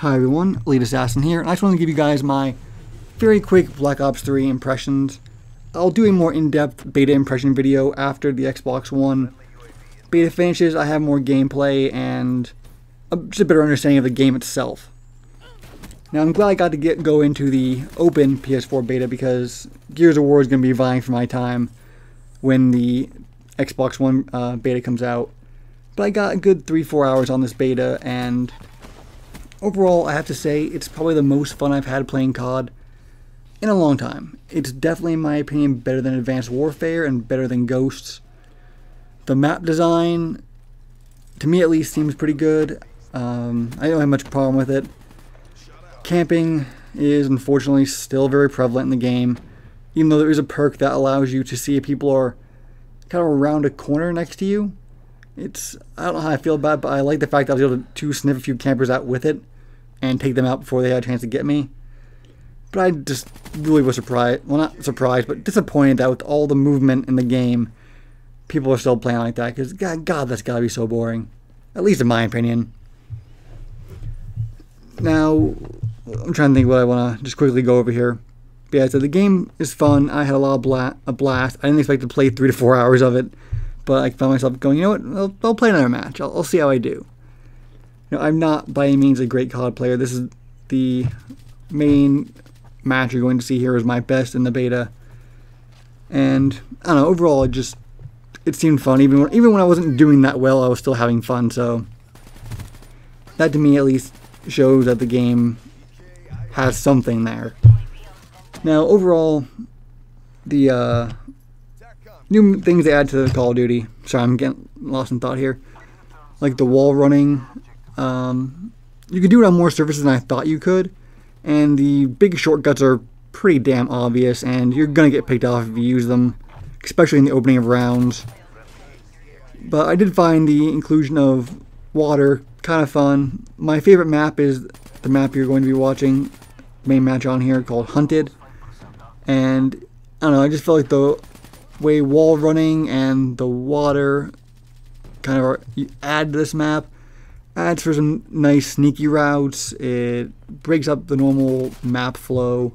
Hi everyone, Elite Assassin here, and I just want to give you guys my very quick Black Ops 3 impressions. I'll do a more in-depth beta impression video after the Xbox One beta finishes. I have more gameplay and just a better understanding of the game itself. Now I'm glad I got to go into the open PS4 beta because Gears of War is going to be vying for my time when the Xbox One beta comes out. But I got a good 3-4 hours on this beta, and overall I have to say it's probably the most fun I've had playing COD in a long time. It's definitely, in my opinion, better than Advanced Warfare and better than Ghosts. The map design, to me at least, seems pretty good. I don't have much problem with it. Camping is unfortunately still very prevalent in the game, even though there is a perk that allows you to see if people are kind of around a corner next to you. I don't know how I feel about it, but I like the fact that I was able to sniff a few campers out with it and take them out before they had a chance to get me. But I just really was surprised, well, not surprised, but disappointed that with all the movement in the game, people are still playing like that, because God, that's gotta be so boring. At least in my opinion. Now, I'm trying to think what I want to just quickly go over here. But yeah, so the game is fun. I had a lot of a blast. I didn't expect to play 3 to 4 hours of it, but I found myself going, you know what, I'll play another match. I'll see how I do. You know, I'm not by any means a great COD player. This is the main match you're going to see here is my best in the beta. And I don't know, overall it seemed fun. Even when I wasn't doing that well, I was still having fun. So that to me at least shows that the game has something there. Now overall, the new things they add to Call of Duty. Sorry, I'm getting lost in thought here. Like the wall running. You can do it on more surfaces than I thought you could. And the big shortcuts are pretty damn obvious, and you're going to get picked off if you use them, especially in the opening of rounds. But I did find the inclusion of water kind of fun. My favorite map is the map you're going to be watching, main match on here, called Hunted. And I don't know, I just feel like the way wall running and the water kind of add to this map adds for some nice sneaky routes. It breaks up the normal map flow,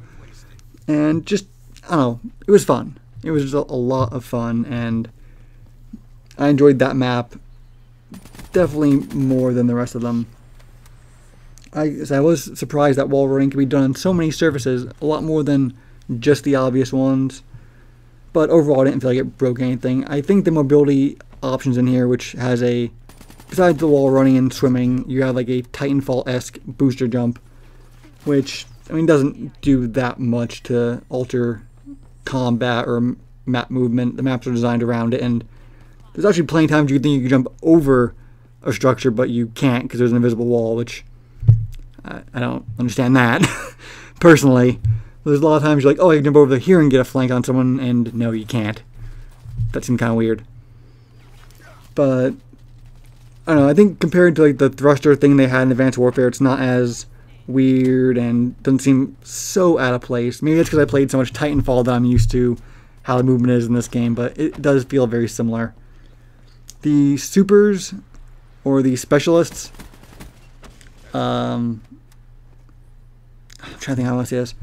and just, I don't know, it was fun. It was just a lot of fun, and I enjoyed that map definitely more than the rest of them. I was surprised that wall running can be done on so many surfaces, a lot more than just the obvious ones. But overall, I didn't feel like it broke anything. I think the mobility options in here, which has besides the wall running and swimming, you have like a Titanfall-esque booster jump, which, I mean, doesn't do that much to alter combat or map movement. The maps are designed around it, and there's actually plenty of times you think you can jump over a structure, but you can't because there's an invisible wall, which I don't understand that, personally. There's a lot of times you're like, oh, I can jump over here and get a flank on someone, and no, you can't. That seemed kind of weird. But I don't know, I think compared to like the thruster thing they had in Advanced Warfare, it's not as weird and doesn't seem so out of place. Maybe that's because I played so much Titanfall that I'm used to how the movement is in this game, but it does feel very similar. The supers, or the specialists, I'm trying to think how I want to say this.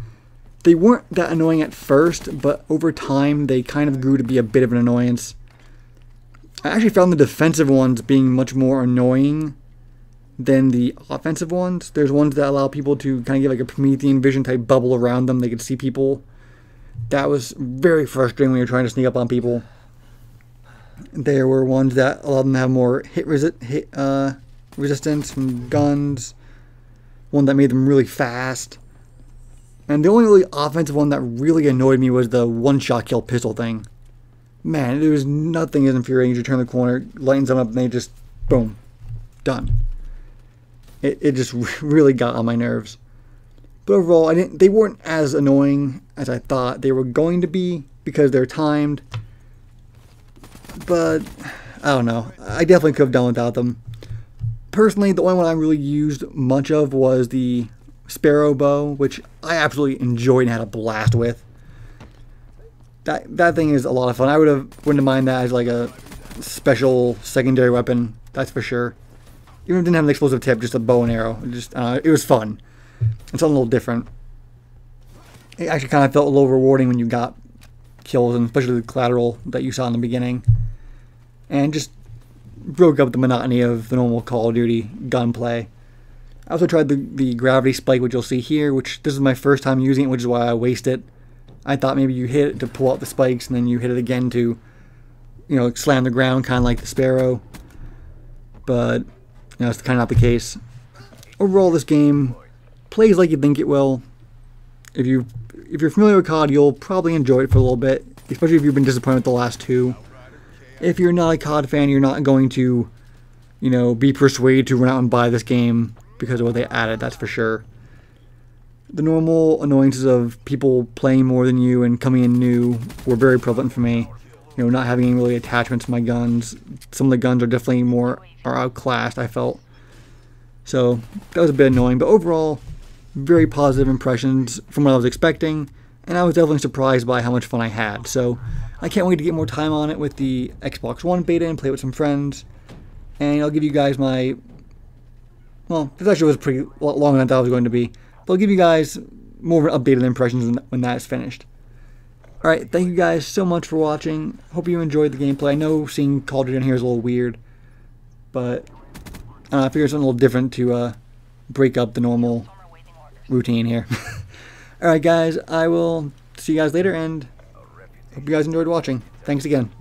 They weren't that annoying at first, but over time they kind of grew to be a bit of an annoyance. I actually found the defensive ones being much more annoying than the offensive ones. There's ones that allow people to kind of get like a Promethean vision type bubble around them. They could see people. That was very frustrating when you're trying to sneak up on people. There were ones that allowed them to have more hit resistance from guns. One that made them really fast. And the only really offensive one that really annoyed me was the one-shot kill pistol thing. Man, there was nothing as infuriating as you turn the corner, lightens them up, and they just, boom, done. It just really got on my nerves. But overall, they weren't as annoying as I thought they were going to be because they're timed. But I don't know. I definitely could have done without them. Personally, the only one I really used much of was the Sparrow bow, which I absolutely enjoyed and had a blast with. That thing is a lot of fun. I wouldn't mind that as like a special secondary weapon, that's for sure. Even if it didn't have an explosive tip, just a bow and arrow. It was fun. It's something a little different. It actually kind of felt a little rewarding when you got kills, and especially the collateral that you saw in the beginning. And just broke up the monotony of the normal Call of Duty gunplay. I also tried the gravity spike, which you'll see here, which this is my first time using it, which is why I waste it. I thought maybe you hit it to pull out the spikes, and then you hit it again to, slam the ground, kind of like the Sparrow. But, it's kind of not the case. Overall, this game plays like you think it will. If you're familiar with COD, you'll probably enjoy it for a little bit, especially if you've been disappointed with the last two. If you're not a COD fan, you're not going to, be persuaded to run out and buy this game because of what they added, that's for sure. The normal annoyances of people playing more than you and coming in new were very prevalent for me. Not having any really attachments to my guns. Some of the guns are definitely are outclassed, I felt. So that was a bit annoying, but overall, very positive impressions from what I was expecting, and I was definitely surprised by how much fun I had. So I can't wait to get more time on it with the Xbox One beta and play with some friends. And I'll give you guys well, this actually was pretty longer than I thought it was going to be. But I'll give you guys more updated impressions when that is finished. Alright, thank you guys so much for watching. Hope you enjoyed the gameplay. I know seeing Call of Duty in here is a little weird, but I figured something a little different to break up the normal routine here. Alright guys, I will see you guys later, and hope you guys enjoyed watching. Thanks again.